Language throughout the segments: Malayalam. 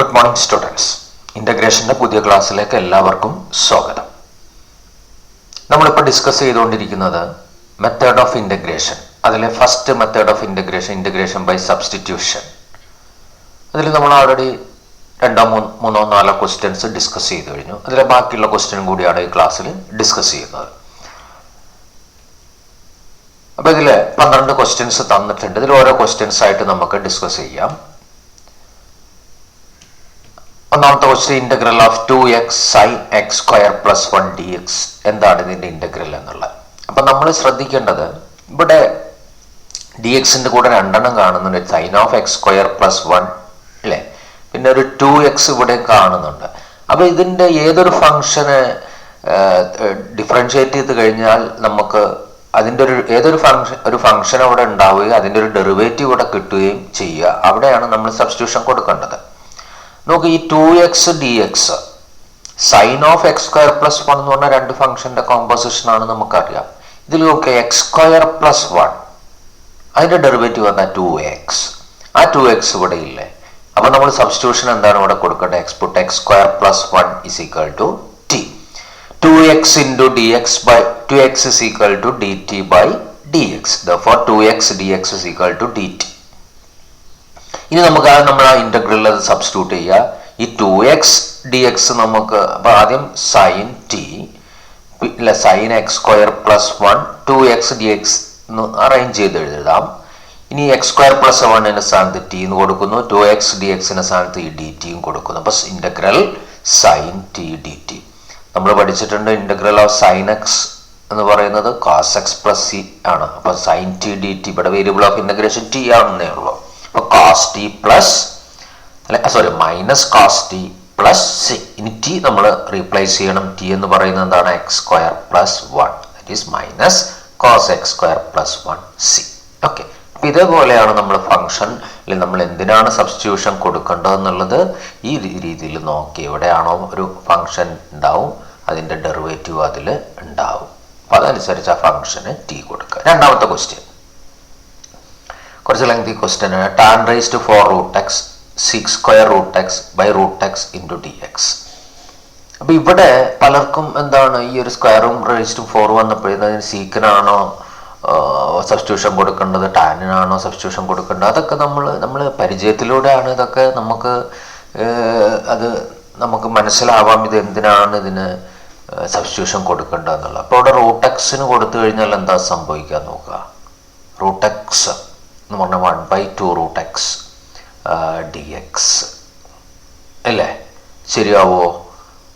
Good morning students. ഇൻ്റഗ്രേഷൻ്റെ പുതിയ ക്ലാസ്സിലേക്ക് എല്ലാവർക്കും സ്വാഗതം. നമ്മളിപ്പോൾ ഡിസ്കസ് ചെയ്തുകൊണ്ടിരിക്കുന്നത് മെത്തേഡ് ഓഫ് ഇൻ്റഗ്രേഷൻ. അതിലെ first method of integration by substitution. അതിൽ നമ്മൾ ഓൾറെഡി 2, 3, 4 ക്വസ്റ്റ്യൻസ് ഡിസ്കസ് ചെയ്ത് കഴിഞ്ഞു. അതിലെ ബാക്കിയുള്ള ക്വസ്റ്റ്യൻ കൂടിയാണ് ഈ ക്ലാസ്സിൽ ഡിസ്കസ് ചെയ്യുന്നത്. അപ്പോൾ ഇതിൽ 12 ക്വസ്റ്റ്യൻസ് തന്നിട്ടുണ്ട്. ഇതിൽ ഓരോ ക്വസ്റ്റ്യൻസ് ആയിട്ട് നമുക്ക് ഡിസ്കസ് ചെയ്യാം. ഒന്നാമത്തെ question, integral of 2x sin x square plus 1 dx. എന്താണ് ഇതിൻ്റെ ഇന്റഗ്രൽ എന്നുള്ളത്? അപ്പം നമ്മൾ ശ്രദ്ധിക്കേണ്ടത്, ഇവിടെ ഡി എക്സിൻ്റെ കൂടെ 2 കാണുന്നുണ്ട്. Sine of x square plus 1 അല്ലേ, പിന്നെ ഒരു 2x ഇവിടെ കാണുന്നുണ്ട്. അപ്പോൾ ഇതിൻ്റെ ഏതൊരു ഫംഗ്ഷന് ഡിഫറൻഷിയേറ്റ് ചെയ്ത് കഴിഞ്ഞാൽ നമുക്ക് അതിൻ്റെ ഒരു ഫംഗ്ഷൻ അവിടെ ഉണ്ടാവുകയും അതിൻ്റെ ഒരു ഡെറിവേറ്റീവ് ഇവിടെ കിട്ടുകയും ചെയ്യുക. അവിടെയാണ് നമ്മൾ സബ്സ്റ്റിറ്റ്യൂഷൻ കൊടുക്കേണ്ടത്. നോക്ക്, ഈ 2x dx sine of x square plus 1 എന്ന് പറഞ്ഞാൽ 2 ഫംഗ്ഷൻ്റെ കോമ്പോസിഷനാണ് നമുക്കറിയാം. ഇതിൽ നോക്കുക, എക്സ് സ്ക്വയർ പ്ലസ് 1 അതിൻ്റെ ഡെറിവേറ്റീവ് വന്നാൽ 2x. ആ 2x ഇവിടെ ഇല്ലേ? അപ്പം നമ്മൾ സബ്സ്റ്റിറ്റ്യൂഷൻ എന്താണ് ഇവിടെ കൊടുക്കേണ്ടത്? X x square plus 1 is equal to t. 2x into dx by 2x is equal to dt by dx. Therefore 2x dx is equal to dt. ഇനി നമുക്ക് നമ്മൾ ആ ഇൻ്റഗ്രലിൽ അത് സബ്സ്റ്റിറ്റ്യൂട്ട് ചെയ്യുക. ഈ 2x dx നമുക്ക് അപ്പോൾ ആദ്യം സൈൻ ടി ഇല്ല sine x square plus 1 2x dx എന്ന് അറേഞ്ച് ചെയ്ത് എഴുതാം. ഇനി എക്സ് സ്ക്വയർ പ്ലസ് 1 സ്ഥാനത്ത് ടി എന്ന് കൊടുക്കുന്നു, 2x dx സ്ഥാനത്ത് ഈ ഡി ടിയും കൊടുക്കുന്നു. അപ്പോൾ integral sign T D T. നമ്മൾ പഠിച്ചിട്ടുണ്ട് ഇൻ്റഗ്രൽ ഓഫ് സൈൻ എക്സ് എന്ന് പറയുന്നത് കോസ് എക്സ് പ്ലസ് സി ആണ്. അപ്പോൾ സൈൻ ടി ഡി ടി ഇവിടെ വേരിയബിൾ ഓഫ് ഇൻ്റഗ്രേഷൻ ടി ആണെന്നേ ഉള്ളൂ. അപ്പോൾ cos T plus minus cos T plus C. ഇനി ടി നമ്മൾ റീപ്ലേസ് ചെയ്യണം. ടി എന്ന് പറയുന്നത് എന്താണ്? X square plus 1 that is minus cos X square plus 1 C. Okay, അപ്പം ഇതേപോലെയാണ് നമ്മൾ ഫംഗ്ഷനിൽ നമ്മൾ എന്തിനാണ് സബ്സ്റ്റിറ്റ്യൂഷൻ കൊടുക്കേണ്ടതെന്നുള്ളത് ഈ രീതിയിൽ നോക്കി. എവിടെയാണോ ഒരു ഫംഗ്ഷൻ ഉണ്ടാവും അതിൻ്റെ ഡെറിവേറ്റീവ് അതിൽ ഉണ്ടാവും. അപ്പം അതനുസരിച്ച് ആ ഫംഗ്ഷന് ടി കൊടുക്കുക. രണ്ടാമത്തെ ക്വസ്റ്റ്യൻ കുറച്ച് ലെങ്തി ക്വസ്റ്റ്യൻ ആണ്. Tan raise to 4 root x six square root x by root x into d x. അപ്പം ഇവിടെ പലർക്കും എന്താണ് ഈ ഒരു സ്ക്വയറും റേസ് ടു 4 വന്നപ്പോഴത്തേന് സീക്കിനാണോ സബ്സ്റ്റിറ്റ്യൂഷൻ കൊടുക്കേണ്ടത്, ടാനിനാണോ സബ്സ്റ്റിറ്റ്യൂഷൻ കൊടുക്കേണ്ടത്? അതൊക്കെ നമ്മൾ പരിചയത്തിലൂടെയാണ് ഇതൊക്കെ നമുക്ക് മനസ്സിലാവാം ഇത് എന്തിനാണ് ഇതിന് സബ്സ്റ്റിറ്റ്യൂഷൻ കൊടുക്കേണ്ടതെന്നുള്ളത്. അപ്പോൾ ഇവിടെ റൂട്ട് എക്സിന് കൊടുത്തു കഴിഞ്ഞാൽ എന്താ സംഭവിക്കാൻ നോക്കുക. റൂട്ട് എക്സ് എന്ന് പറഞ്ഞാൽ 1/2 റൂട്ട് എക്സ് ഡി എക്സ് അല്ലേ, ശരിയാവോ?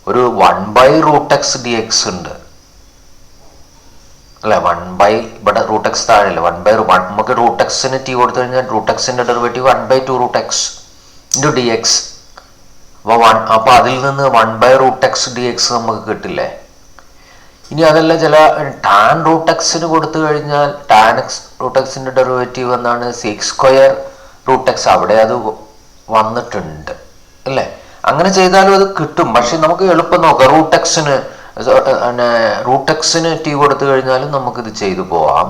ഒരു 1/√x ഡി എക്സ് ഉണ്ട് അല്ലെ, 1 ഇവിടെ റൂട്ട് എക്സ് താഴെയല്ലേ, 1/1 നമുക്ക് റൂട്ട് എക്സിന് ടി കൊടുത്തു കഴിഞ്ഞാൽ റൂട്ട് എക്സിൻ്റെ derivative 1/2 root x into d x. അപ്പോൾ അതിൽ നിന്ന് 1/√x ഡി എക്സ് നമുക്ക് കിട്ടില്ലേ. ഇനി അതല്ല, ചില ടാൻ റൂട്ട് എക്സിന് കൊടുത്തു കഴിഞ്ഞാൽ ടാൻ എക്സ് റൂട്ട് എക്സിൻ്റെ ഡെറിവേറ്റീവ് എന്നാണ് സിക്സ് സ്ക്വയർ റൂട്ട് എക്സ്. അവിടെ അത് വന്നിട്ടുണ്ട് അല്ലേ. അങ്ങനെ ചെയ്താലും അത് കിട്ടും. പക്ഷെ നമുക്ക് എളുപ്പം നോക്കാം. റൂട്ട് എക്സിന് ടി കൊടുത്തു കഴിഞ്ഞാലും നമുക്കിത് ചെയ്തു പോവാം.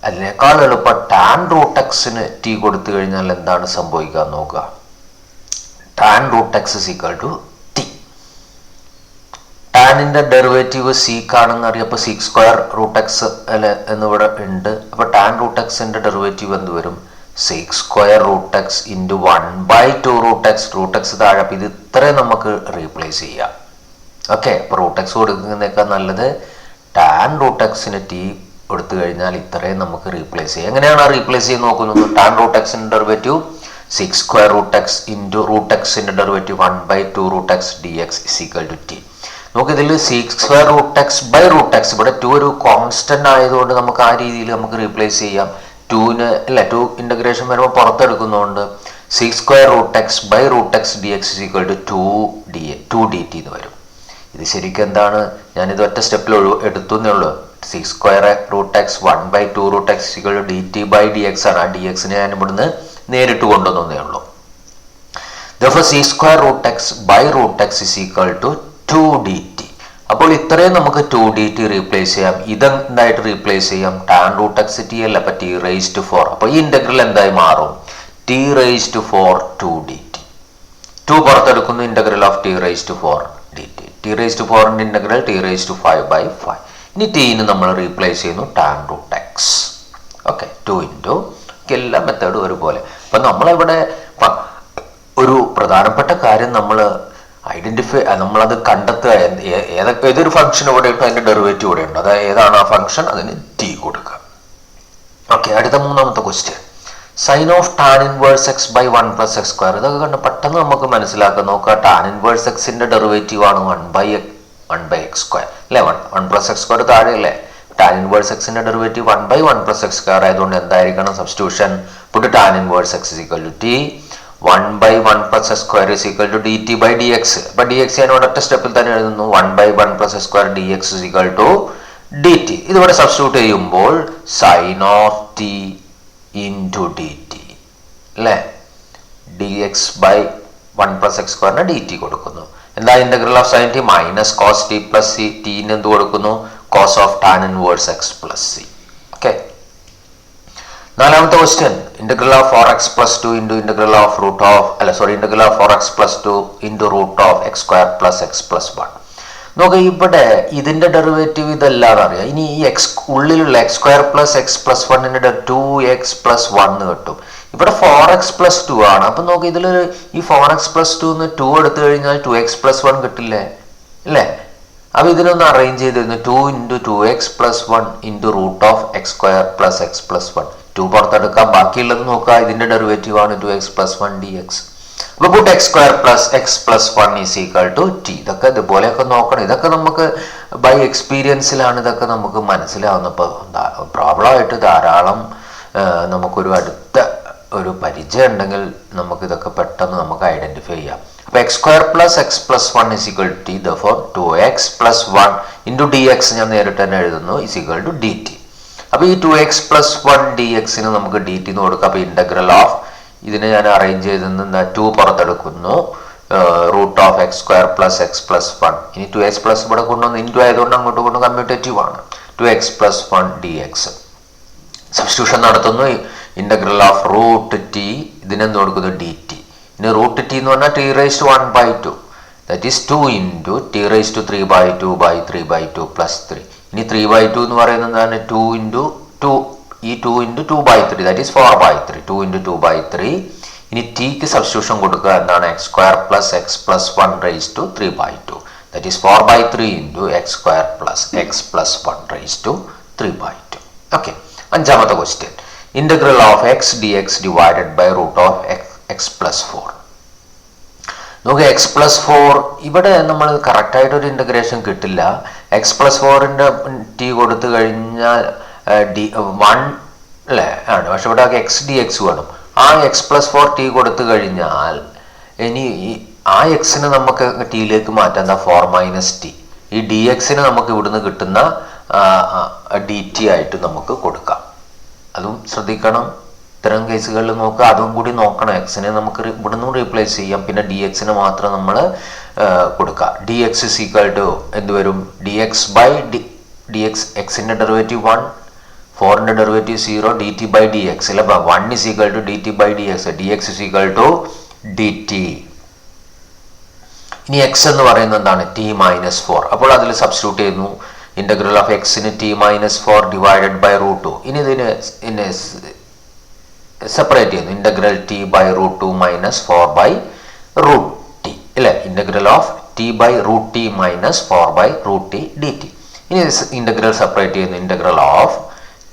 അതിനേക്കാൾ എളുപ്പം ടാൻ റൂട്ട് എക്സിന് ടി കൊടുത്തു കഴിഞ്ഞാൽ എന്താണ് സംഭവിക്കാൻ നോക്കുക. Tan root x is equal to t. ടാനിൻ്റെ ഡെറിവേറ്റീവ് സീക്കാണെന്ന് അറിയാം. അപ്പോൾ സിക്സ് സ്ക്വയർ റൂട്ട് എക്സ് അല്ലെ എന്നിവിടെ ഉണ്ട്. അപ്പോൾ ടാൻ റൂട്ട് എക്സിൻ്റെ ഡെറിവേറ്റീവ് എന്ത് വരും? Six square root x into 1/2 root x. Root x താഴെ. അപ്പോൾ ഇത് ഇത്രയും നമുക്ക് റീപ്ലേസ് ചെയ്യാം. ഓക്കെ, അപ്പോൾ റൂട്ട് എക്സ് കൊടുക്കുന്നതിനേക്കാൾ നല്ലത് ടാൻ റൂട്ട് എക്സിന് ടി കൊടുത്തു കഴിഞ്ഞാൽ ഇത്രയും നമുക്ക് റീപ്ലേസ് ചെയ്യാം. എങ്ങനെയാണ് റീപ്ലേസ് ചെയ്ത് നോക്കുന്നത്? ടാൻ റൂട്ട് എക്സിൻ്റെ derivative six square root x into root എക്സിൻ്റെ derivative 1/2 root x d x is equal to t. നമുക്കിതിൽ six square root x by root x, ഇവിടെ 2 ഒരു കോൺസ്റ്റൻ്റ് ആയതുകൊണ്ട് നമുക്ക് ആ രീതിയിൽ നമുക്ക് റീപ്ലേസ് ചെയ്യാം. 2 ഇൻ്റഗ്രേഷൻ വരുമ്പോൾ പുറത്തെടുക്കുന്നതുകൊണ്ട് six square root x by root x d x is equal to 2 d t എന്ന് വരും. ഇത് ശരിക്കും എന്താണ്, ഞാനിത് ഒറ്റ സ്റ്റെപ്പിൽ എടുത്തു എന്നേ ഉള്ളൂ. Six square root x 1/2 root x equal to d t by d x ആണ്. ആ ഡി എക്സിനെ ഞാൻ ഇവിടുന്ന് നേരിട്ട് കൊണ്ടുവന്നേ ഉള്ളൂ. Therefore six square root x by root x is equal to 2 d t. അപ്പോൾ ഇത്രയും നമുക്ക് 2 ഡി ടി റീപ്ലേസ് ചെയ്യാം. ഇതെന്തായിട്ട് റീപ്ലേസ് ചെയ്യാം? ടാൻ റൂട്ട് എക്സ് ടി അല്ല, അപ്പം ടി റേസ് ടു 4. അപ്പോൾ ഈ ഇൻ്റഗ്രൽ എന്തായി മാറും? T raise to 4 2 d t. 2 പുറത്തെടുക്കുന്നു, integral of t raise to 4 d t. T raise to 4ന്റെ ഇന്റഗ്രൽ ടി റേസ് ടു 5/5. ഇനി ടീന് നമ്മൾ റീപ്ലേസ് ചെയ്യുന്നു tan root x. Okay, 2 into എല്ലാ മെത്തേഡും ഒരുപോലെ. അപ്പം നമ്മളിവിടെ ഒരു പ്രധാനപ്പെട്ട കാര്യം നമ്മൾ നമ്മളത് കണ്ടെത്തുക, ഏതൊരു ഫംഗ്ഷൻ ഇവിടെ ഉണ്ട് അതിന്റെ ഡെറിവേറ്റീവ് ഇവിടെ ഉണ്ട്, അതായത് ഏതാണ് ആ ഫംഗ്ഷൻ, അതിന് ടി കൊടുക്കുക. ഓക്കെ, അടുത്ത മൂന്നാമത്തെ question, sine of tan inverse x by 1 + x². ഇതൊക്കെ കണ്ട് പെട്ടെന്ന് നമുക്ക് മനസ്സിലാക്കാം. നോക്കുക, ടാൻ ഇൻവേഴ്സ് എക്സിന്റെ ഡെറിവേറ്റീവ് ആണ് 1/x², അല്ലേ? 1 + x² താഴെ അല്ലേ? ടാൻ ഇൻവേഴ്സ് എക്സിന്റെ ഡെറിവേറ്റീവ് 1/1 + x² ആയതുകൊണ്ട് എന്തായിരിക്കണം സബ്സ്റ്റിറ്റ്യൂഷൻ? Put tan inverse x = t, 1/1 + x² = dt/dx. അപ്പൊ dx ഞാൻ ഒരൊറ്റ സ്റ്റെപ്പിൽ തന്നെ എഴുതുന്നു, 1/1 + x² dx = dt. ഇതിവിടെ സബ്സ്റ്റിറ്റ്യൂട്ട് ചെയ്യുമ്പോൾ sine of t into d t, അല്ലേ? dx/1 + x² dt കൊടുക്കുന്നു. എന്താ integral of sine t? Minus cos T plus c. ടീന് എന്ത് കൊടുക്കുന്നു? Cos of tan inverse x plus c. Okay, നാലാമത്തെ question, integral of 4x + 2 into integral of integral of 4x + 2 into root of x² + x + 1. നോക്കുക, ഇവിടെ ഇതിന്റെ ഡെറിവേറ്റീവ് ഇതല്ലാതെ അറിയാം. ഇനി ഈ ഉള്ളിലുള്ള x² + x + 1ന്റെ 2x + 1 കിട്ടും. ഇവിടെ 4x + 2 ആണ്. അപ്പൊ നോക്കുക, ഇതിൽ ഈ 4x + 2 2 എടുത്തു കഴിഞ്ഞാൽ 2x + 1 കിട്ടില്ലേ, അല്ലേ? അപ്പൊ ഇതിനൊന്ന് അറേഞ്ച് ചെയ്തിരുന്നു, 2 × 2x + 1 into root of x² + x + 1. 2 പുറത്തെടുക്കാം, ബാക്കിയുള്ളത് നോക്കുക, ഇതിന്റെ ഡെറിവേറ്റീവ് ആണ് 2x + 1 dx. അപ്പൊ പുട്ട് x² + x + 1 = t. ഇതൊക്കെ ഇതുപോലെയൊക്കെ നോക്കണം. ഇതൊക്കെ നമുക്ക് ബൈ എക്സ്പീരിയൻസിലാണ് ഇതൊക്കെ നമുക്ക് മനസ്സിലാവുന്നത്. ഇപ്പോൾ പ്രോബ്ലമായിട്ട് ധാരാളം നമുക്കൊരു അടുത്ത ഒരു പരിചയം ഉണ്ടെങ്കിൽ നമുക്ക് ഇതൊക്കെ പെട്ടെന്ന് നമുക്ക് ഐഡന്റിഫൈ ചെയ്യാം. അപ്പൊ x² + x + 1 = t. therefore 2x + 1 × dx ഞാൻ നേരിട്ട് തന്നെ എഴുതുന്നു = dt. അപ്പൊ ഈ 2x + 1 dx നമുക്ക് dt എന്ന് കൊടുക്കാം. അപ്പൊ ഇന്റഗ്രൽ ഓഫ് ഇതിനെ ഞാൻ അറേഞ്ച് ചെയ്തെന്ന് 2 പുറത്തെടുക്കുന്നു, റൂട്ട് ഓഫ് x² + x + 1. ഇനി 2x + ഇവിടെ കൊണ്ടുവന്ന് ഇൻറ്റു ആയതുകൊണ്ട് അങ്ങോട്ട് കൊണ്ട് കമ്മ്യൂട്ടേറ്റീവ് ആണ്. 2x + 1 dx. സബ്സ്റ്റിറ്റ്യൂഷൻ നടത്തുന്നു, ഇന്റഗ്രൽ ഓഫ് റൂട്ട് ടി, ഇതിനെന്ത് കൊടുക്കുന്നു? dt. ഇനി റൂട്ട് ടി എന്ന് പറഞ്ഞാൽ t⁻1/2, ദാറ്റ് ഈസ് 2 × t⁻3/2/3/2 + 3. ഇനി 3/2 എന്ന് പറയുന്നത് എന്താണ്? 2 × 2, ഈ 2 × 2/3, ദാറ്റ് ഈസ് 4/3. 2 × 2/3. ഇനി ടിക്ക് സബ്സ്റ്റിറ്റ്യൂഷൻ കൊടുക്കുക, എന്താണ്? x² + x + 1/3/2, that is 4/3 × x² + x + 1/3/2. Okay, അഞ്ചാമത്തെ question, integral of x dx divided by root of x + 4. നോക്കുക, x + 4 ഇവിടെ നമ്മൾ കറക്റ്റായിട്ട് ഒരു ഇന്റഗ്രേഷൻ കിട്ടില്ല. x + 4ന്റെ ടി കൊടുത്തു കഴിഞ്ഞാൽ 1 അല്ലേ ആണ്, പക്ഷെ ഇവിടെ x dx വേണം. ആ x + 4 ടി കൊടുത്തു കഴിഞ്ഞാൽ ഇനി ആ എക്സിനെ നമുക്ക് ടിയിലേക്ക് മാറ്റാം. എന്താ? 4 - t. ഈ dx നമുക്ക് ഇവിടുന്ന് കിട്ടുന്ന dt ആയിട്ട് നമുക്ക് കൊടുക്കാം. അതും ശ്രദ്ധിക്കണം, ഇത്തരം കേസുകളിൽ നോക്കുക, അതും കൂടി നോക്കണം. എക്സിനെ നമുക്ക് ഇവിടുന്ന് റീപ്ലേസ് ചെയ്യാം, പിന്നെ dx മാത്രം നമ്മൾ കൊടുക്കുക. dx = എന്ത് വരും? dx എക്സിന്റെ ഡെറിവേറ്റീവ് 1, 4ന്റെ ഡെറിവേറ്റീവ് 0, dt/dx. അല്ല, 1 = dt/dx, dx = dt. ഇനി x എന്ന് പറയുന്നത് എന്താണ്? t-4. അപ്പോൾ അതിൽ സബ്സ്റ്റിറ്റ്യൂട്ട് ചെയ്യുന്നു, ഇന്റഗ്രൽ ഓഫ് എക്സിന് t-4 ഡിവൈഡഡ് ബൈ √2. ഇനി ഇതിനെ സെപ്പറേറ്റ് ചെയ്യുന്നു, ഇന്റഗ്രൽ t/√2 - 4/√t, അല്ലേ? Integral of t/√t - 4/√t dt. ഇനി ഇന്റഗ്രൽ സെപ്പറേറ്റ് ചെയ്യുന്നു, ഇന്റഗ്രൽ ഓഫ്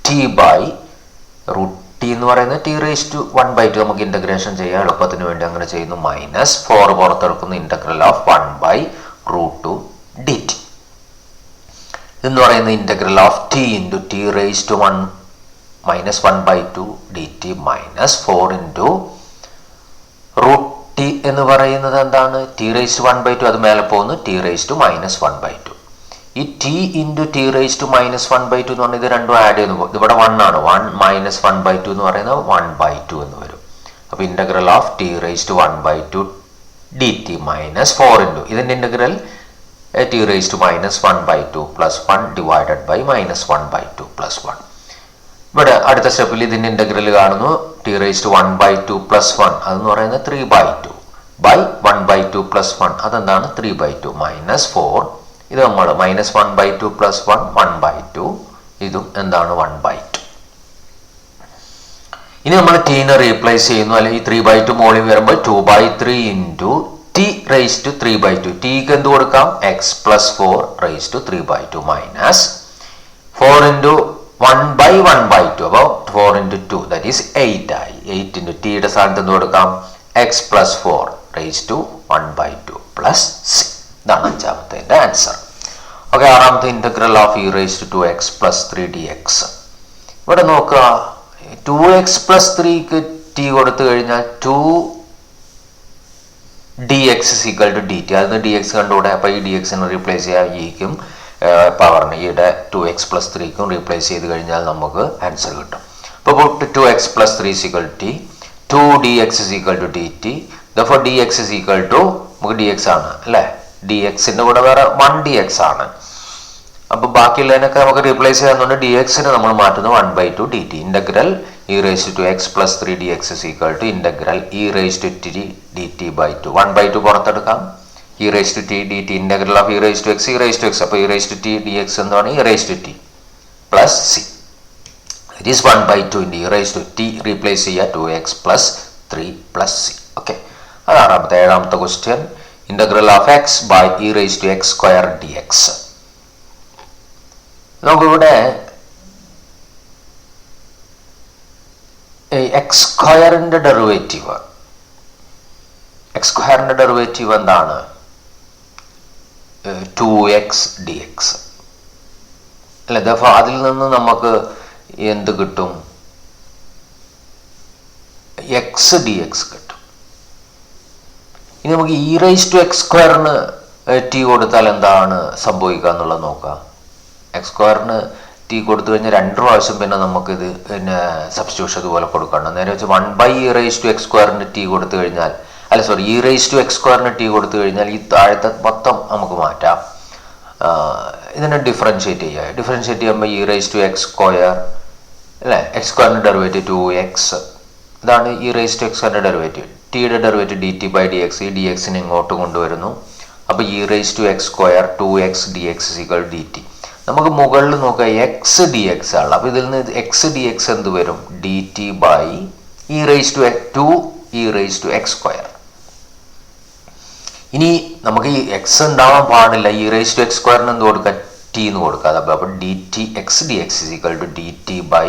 t/√t എന്ന് പറയുന്നത് t⁻1/2. നമുക്ക് ഇന്റഗ്രേഷൻ ചെയ്യാൻ എളുപ്പത്തിന് വേണ്ടി അങ്ങനെ ചെയ്യുന്നു, -4 പുറത്തെടുക്കുന്നു, ഇന്റഗ്രൽ ഓഫ് 1/√2 dt എന്ന് പറയുന്ന integral of t × t⁻1 - 1/2 dt -4 × √t എന്ന് പറയുന്നത് എന്താണ്? t⁻1/2, അത് മേലെ പോകുന്നു, t⁻−1/2. ഈ t × t⁻−1/2 എന്ന് പറഞ്ഞാൽ ഇത് രണ്ടും ആഡ് ചെയ്യുന്നു. ഇവിടെ 1 ആണ്, 1 - 1/2 എന്ന് പറയുന്നത് 1/2 എന്ന് വരും. അപ്പൊ ഇന്റഗ്രൽ ഓഫ് t⁻1/2 dt -4 ഇതിന്റെ ഇന്റഗ്രൽ t⁻−1/2 + 1 ഡിവൈഡഡ് ബൈ -1/2 + 1. ഇവിടെ അടുത്ത സ്റ്റെപ്പിൽ ഇതിന്റെ ഇന്റഗ്രൽ കാണുന്നു, t⁻1/2 + 1, അതെന്ന് പറയുന്നത് 3/2 / 1/2 പ്ലസ് 1 അതെന്താണ് 3/2 മൈനസ് 4 ഇത് നമ്മൾ മൈനസ് 1/2 പ്ലസ് 1 1/2 ഇതും എന്താണ് 1/2. ഇനി നമ്മൾ ടീനെ റീപ്ലേസ് ചെയ്യുന്നു അല്ലെങ്കിൽ 3/2 മോളിൽ വരുമ്പോൾ 2/3 ഇൻറ്റു ടി റേസ് ടു 3/2 ടിക്ക് എന്ത് കൊടുക്കാം x plus 4 raise to 3/2 minus 4 into 1/1/2 അപ്പോൾ 4 ഇൻറ്റു 2 ദാറ്റ് ഈസ് 8 ആയി. 8 ഇൻറ്റു ടിയുടെ സ്ഥാനത്ത് എന്ത് കൊടുക്കാം x plus 4 raise to 1/2 plus c. ഇതാണ് അഞ്ചാമത്തെ ആൻസർ. ഓക്കെ, ആറാമത്തെ integral of e raise to 2x plus 3 dx. ഇവിടെ നോക്കുക 2x പ്ലസ് 3ക്ക് ടി കൊടുത്തു കഴിഞ്ഞാൽ 2 dx is equal to dt. അതിന് dx കണ്ടുകൂടെ, അപ്പോൾ ഈ dxനെ റീപ്ലേസ് ചെയ്യാം ഇക്കും പവറിന് ഈയുടെ 2x പ്ലസ് 3ക്കും റീപ്ലേസ് ചെയ്ത് കഴിഞ്ഞാൽ നമുക്ക് ആൻസർ കിട്ടും. അപ്പോൾ 2x plus 3 is equal to t, 2 dx is equal to dt. therefore dx is equal to നമുക്ക് dx ആണ് അല്ലേ, dxന്റെ കൂടെ വേറെ 1 dx ആണ്. അപ്പോൾ ബാക്കിയുള്ളതിനൊക്കെ നമുക്ക് റീപ്ലേസ് ചെയ്യാന്നുണ്ട്. dxനെ നമ്മൾ മാറ്റുന്നു 1/2 dt. Integral e raised to x plus 3 dx is equal to integral e raised to t dt by 2. 1/2 പുറത്തെടുക്കാം. e raised to t dt integral of e raised to x e raised to x. അപ്പോൾ e raised to t dx എന്താണ് e raised to t plus c. It is 1/2 into e raised to t replace ചെയ്യുക 2x plus 3 plus c. Okay, അതാണ് ഏഴാമത്തെ question. integral of x by e raised to x square dx. നമുക്കിവിടെ എക്സ് സ്ക്വയറിന്റെ ഡെറിവേറ്റീവ് എന്താണ് 2x dx അല്ലെ. അതിൽ നിന്ന് നമുക്ക് എന്ത് കിട്ടും x dx കിട്ടും. ഇനി നമുക്ക് e raised to x സ്ക്വയറിന് ടി കൊടുത്താൽ എന്താണ് സംഭവിക്കുക എന്നുള്ളത് നോക്കാം. എക്സ് സ്ക്വയറിന് ടി കൊടുത്തു കഴിഞ്ഞാൽ 2 പ്രാവശ്യം പിന്നെ നമുക്കിത് പിന്നെ സബ്സ്റ്റിറ്റ്യൂഷൻ ഇതുപോലെ കൊടുക്കണം. നേരെ വെച്ച് 1/e raised to x സ്ക്വയറിന് ടി കൊടുത്തു കഴിഞ്ഞാൽ e raised to x സ്ക്വയറിന് ടി കൊടുത്തു കഴിഞ്ഞാൽ ഈ താഴത്തെ മൊത്തം നമുക്ക് മാറ്റാം. ഇതിനെ ഡിഫറൻഷിയേറ്റ് ചെയ്യുമ്പോൾ e raised to x square അല്ലേ, എക്സ് സ്ക്വയറിൻ്റെ ഡെറിവേറ്റീവ് 2x, ഇതാണ് e raised to x സ്ക്വയറിൻ്റെ ഡെറിവേറ്റീവ്. ടിയുടെ ഡെറിവേറ്റീവ് dt by dx, ഈ dxനെ ഇങ്ങോട്ട് കൊണ്ടുവരുന്നു. അപ്പോൾ e raised to x square 2x dx is equal to dt. നമുക്ക് മുകളിൽ നോക്കുക എക്സ് ഡി എക്സ് ആണ്. അപ്പോൾ ഇതിൽ നിന്ന് എക്സ് ഡി എക്സ് എന്ത് വരും d t by e raise to 2 e raise to x square. ഇനി നമുക്ക് ഈ എക്സ് ഉണ്ടാവാൻ പാടില്ല, ഇ റേസ് ടു എക്സ് സ്ക്വയറിന് എന്ത് കൊടുക്കുക ടി എന്ന് കൊടുക്കുക. അപ്പോൾ d t x d x is equal to d t by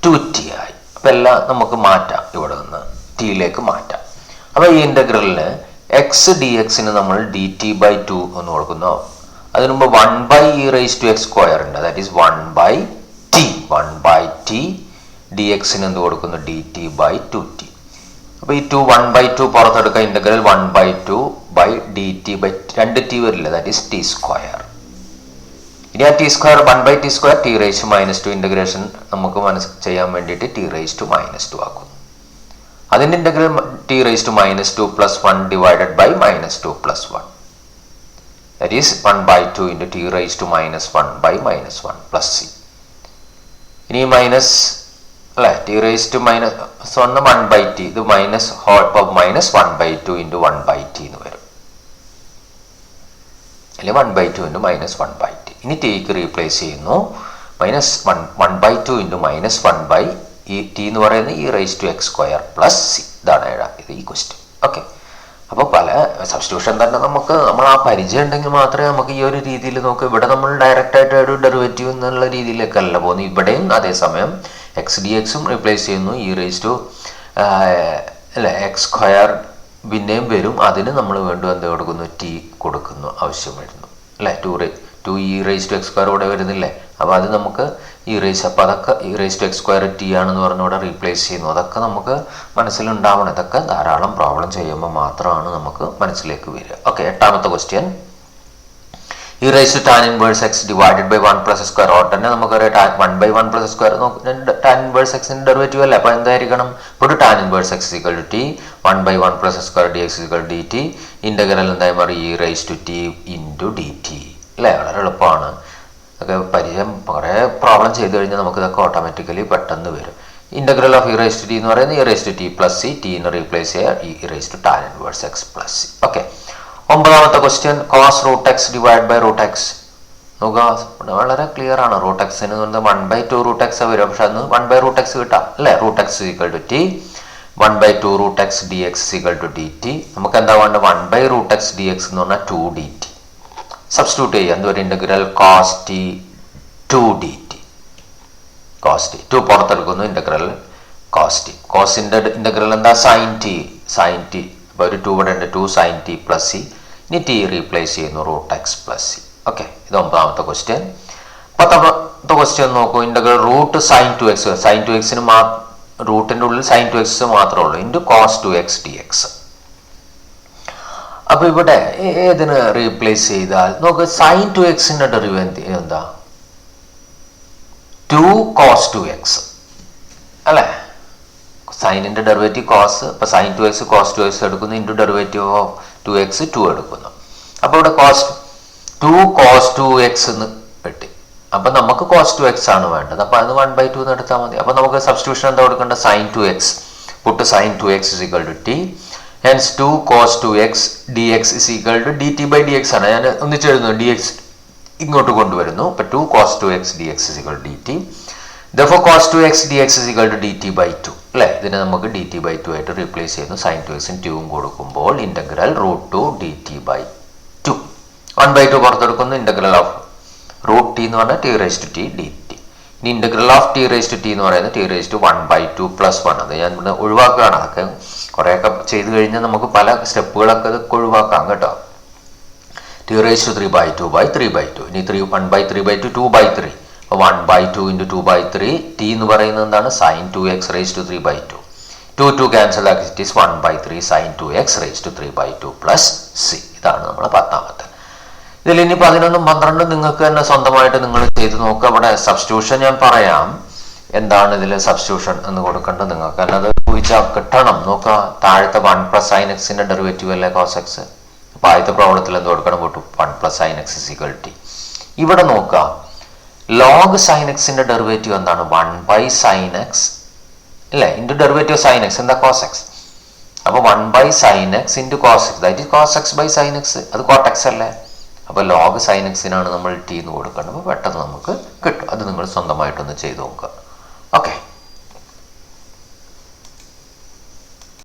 2t ആയി. അപ്പോൾ എല്ലാം നമുക്ക് മാറ്റാം, ഇവിടെ നിന്ന് ടിയിലേക്ക് മാറ്റാം. അപ്പോൾ ഈ ഇൻ്റഗ്രലിന് എക്സ് ഡി എക്സിന് നമ്മൾ ഡി ടി ബൈ 2 എന്ന് കൊടുക്കുന്നു. അതിന് മുമ്പ് 1/e raised to x square ഉണ്ട്, ദാറ്റ് ഈസ് 1/t dxന് എന്ത് കൊടുക്കുന്നു dt by 2t. അപ്പോൾ ഈ 1/2 പുറത്തെടുക്കുക, integral 1/2 by dt by 2t വരില്ല, ദാറ്റ് ഈസ് t സ്ക്വയർ. ഇനി ആ t square 1/t square t raised to -2 integration നമുക്ക് ചെയ്യാൻ വേണ്ടിയിട്ട് t raised to -2 ആക്കുന്നു. അതിൻ്റെ integral t raised to -2 plus 1 divided by -2 plus 1. That is 1/2 into t raised to -1 by -1 plus c. ഇനി മൈനസ് അല്ലേ, t raised to -1 1/t, ഇത് -1/2 into 1/t എന്ന് വരും, അല്ലെങ്കിൽ 1/2 into -1/t. ഇനി tക്ക് റീപ്ലേസ് ചെയ്യുന്നു, -1/2 into -1/t എന്ന് പറയുന്നത് e raised to x square plus c. ഇതാണ് ഇത് ഈ ക്വസ്റ്റ്യൻ. ഓക്കെ, അപ്പോൾ പല സബ്സ്റ്റിറ്റ്യൂഷൻ തന്നെ നമ്മൾ ആ പരിചയം ഉണ്ടെങ്കിൽ മാത്രമേ നമുക്ക് ഈ ഒരു രീതിയിൽ നോക്കുക. ഇവിടെ നമ്മൾ ഡയറക്റ്റ് ആയിട്ട് ഒരു ഡെറിവേറ്റീവ് എന്നുള്ള രീതിയിലൊക്കെ അല്ല പോകുന്നത്. ഇവിടെയും അതേസമയം എക്സ് ഡി എക്സും റീപ്ലേസ് ചെയ്യുന്നു, ഇ റേസ് ടു അല്ലെ എക്സ് സ്ക്വയർ പിന്നെയും വരും. അതിന് നമ്മൾ വീണ്ടും എന്ത് കൊടുക്കുന്നു ടി കൊടുക്കുന്നു, ആവശ്യം വരുന്നു അല്ലേ. 2 e raise to x square ഇവിടെ വരുന്നില്ലേ. അപ്പോൾ അത് നമുക്ക് അപ്പോൾ അതൊക്കെ e raise to x square t ആണെന്ന് പറഞ്ഞ് ഇവിടെ റീപ്ലേസ് ചെയ്യുന്നു. അതൊക്കെ നമുക്ക് മനസ്സിലുണ്ടാവണം. ഇതൊക്കെ ധാരാളം പ്രോബ്ലം ചെയ്യുമ്പോൾ മാത്രമാണ് നമുക്ക് മനസ്സിലേക്ക് വരിക. ഓക്കെ, എട്ടാമത്തെ question. E raise to tan inverse x divided by 1 plus square. ഉടനെ നമുക്കറിയാം 1/1 പ്ലസ് സ്ക്വയർ ടാൻ ഇൻവേഴ്സ് എക്സിന്റെ ഡെറിവേറ്റീവ് അല്ലേ. അപ്പോൾ എന്തായിരിക്കണം, ഇപ്പോൾ tan inverse x equal to t 1/1 plus square d x equal d t. Integral എന്തായി മാറി e raise to t into d t അല്ലേ. വളരെ എളുപ്പമാണ്. ഒക്കെ പരിചയം കുറേ പ്രോബ്ലം ചെയ്ത് കഴിഞ്ഞാൽ നമുക്കിതൊക്കെ ഓട്ടോമാറ്റിക്കലി പെട്ടെന്ന് വരും. Integral of e raise to t എന്ന് പറയുന്നത് e raise to t plus c, ടീനെ റീപ്ലേസ് ചെയ്യുക e raise to tan inverse x plus c. Okay. 9ാമത്തെ question cos root x divide by root x. നോക്കുക, വളരെ ക്ലിയർ ആണ്. റൂട്ട് എക്സിന് 1/2 റൂട്ട് എക്സ് വരും, പക്ഷെ അന്ന് 1/√x കിട്ടാം അല്ലേ. Root x equal to t, 1/2 root x d x equal to d t. നമുക്ക് എന്താ വേണ്ടത്? 1/√x ഡി എക്സ് എന്ന് പറഞ്ഞാൽ 2 ഡി ടി. സബ്സ്റ്റിറ്റ്യൂട്ട് ചെയ്യുക. എന്തൊരു integral cos t 2 d t. Cos t 2 പുറത്തെടുക്കുന്നു, ഇന്റഗ്രൽ കോസ് ടി. കോസിന്റെ ഇന്റഗ്രൽ എന്താ? Sine t. സൈൻ ടി അപ്പോൾ ഒരു 2 ഇവിടെ ഉണ്ട്, 2 സൈൻ ടി പ്ലസ് സി. ഇനി ടി റീപ്ലേസ് ചെയ്യുന്നു root x plus c. Okay, ഇത് 9ാമത്തെ ക്വസ്റ്റ്യൻ. 10ാമത്തെ ക്വസ്റ്റ്യൻ നോക്കൂ. Integral root sine 2x, sine 2xന് റൂട്ടിന്റെ ഉള്ളിൽ സൈൻ 2x മാത്രമേ ഉള്ളൂ, into cos 2x D X. അപ്പൊ ഇവിടെ ഏതിന് റീപ്ലേസ് ചെയ്താൽ നോക്ക്, സൈൻ 2xന്റെ ഡെറിവേറ്റീവ് എന്താ? 2 കോസ് 2x അല്ലേ. സൈനിന്റെ ഡെറിവേറ്റീവ് കോസ്, ഇപ്പൊ സൈൻ 2x കോസ് 2x എടുക്കുന്നു, ഇൻറ്റു ഡെറിവേറ്റീവ് ഓഫ് 2x 2 എടുക്കുന്നു. അപ്പൊ ഇവിടെ കോസ് 2 കോസ് 2x എന്ന് കിട്ടി. അപ്പൊ നമുക്ക് കോസ് 2x ആണ് വേണ്ടത്. അപ്പൊ അത് 1/2 എന്ന് എടുത്താൽ മതി. അപ്പൊ നമുക്ക് സബ്സ്റ്റിറ്റ്യൂഷൻ എന്താ കൊടുക്കേണ്ടത്? Sine 2x put sine 2x is equal to t, hence 2 cos 2x dx is equal to dt by dx ആണ്. ഞാൻ ഒന്നിച്ചെഴുതുന്നു, dx ഇങ്ങോട്ട് കൊണ്ടുവരുന്നു. അപ്പൊ 2 cos 2x dx is equal to dt. therefore cos 2x dx is equal to dt by 2 അല്ലേ. ഇതിനെ നമുക്ക് dt by 2 ആയിട്ട് റീപ്ലേസ് ചെയ്യുന്നു. സൈൻ 2xന് 2 കൊടുക്കുമ്പോൾ ഇന്റഗ്രൽ √2 dt by 2. 1/2 പുറത്തെടുക്കുന്നു. ഇന്റഗ്രൽ ഓഫ് റൂട്ട് ടി എന്ന് പറഞ്ഞാൽ t raise to t D t. ഇനി integral of t raise to t എന്ന് പറയുന്നത് ടി റേസ് ടു 1/2 പ്ലസ് 1. അത് ഞാൻ ഇവിടെ ഒഴിവാക്കുകയാണ്. അതൊക്കെ കുറേയൊക്കെ ചെയ്ത് കഴിഞ്ഞാൽ നമുക്ക് പല സ്റ്റെപ്പുകളൊക്കെ ഒഴിവാക്കാം കേട്ടോ. T raise to 3/2 by 3/2. ഇനി 1/3/2 2/3. 1/2 ഇൻറ്റു 2/3. ടി എന്ന് പറയുന്നത് എന്താണ്? Sine 2x raise to 3/2. 2 cancel ആക്കി it is 1/3 sine 2x raise to 3/2 plus c. ഇതാണ് നമ്മുടെ 10ാമത്തെ. ഇതിൽ ഇനി 11ഉം 12ഉം നിങ്ങൾക്ക് തന്നെ സ്വന്തമായിട്ട് നിങ്ങൾ ചെയ്ത് നോക്കുക. അവിടെ സബ്സ്റ്റിറ്റ്യൂഷൻ ഞാൻ പറയാം. എന്താണ് ഇതിൽ സബ്സ്റ്റിറ്റ്യൂഷൻ എന്ന് കൊടുക്കേണ്ടത് നിങ്ങൾക്ക് തന്നെ അത് ചോദിച്ചാൽ കിട്ടണം. നോക്കുക, താഴത്തെ 1 പ്ലസ് സൈൻ എക്സിന്റെ ഡെറിവേറ്റീവ് അല്ലേ കോസ് എക്സ്. അപ്പൊ ആദ്യത്തെ പ്രോബ്ലത്തിൽ എന്ത് കൊടുക്കണം? 1 plus sine x is equal t. ഇവിടെ നോക്കുക, ലോഗ് സൈൻ എക്സിന്റെ ഡെറിവേറ്റീവ് എന്താണ്? 1 സൈൻ എക്സ് അല്ലേ, ഇൻറ്റു ഡെറിവേറ്റീവ് സൈൻ എക്സ് എന്താ? Cos x. അപ്പൊ 1 sine x into cos x, that is cos x by sine x. അത് കോട്ട് എക്സ് അല്ലേ. അപ്പൊ ലോഗ് സൈൻ എക്സിനാണ് നമ്മൾ ടി എന്ന് കൊടുക്കേണ്ടത്. അപ്പൊ പെട്ടെന്ന് നമുക്ക് കിട്ടും. അത് നിങ്ങൾ സ്വന്തമായിട്ടൊന്ന് ചെയ്ത് നോക്കുക.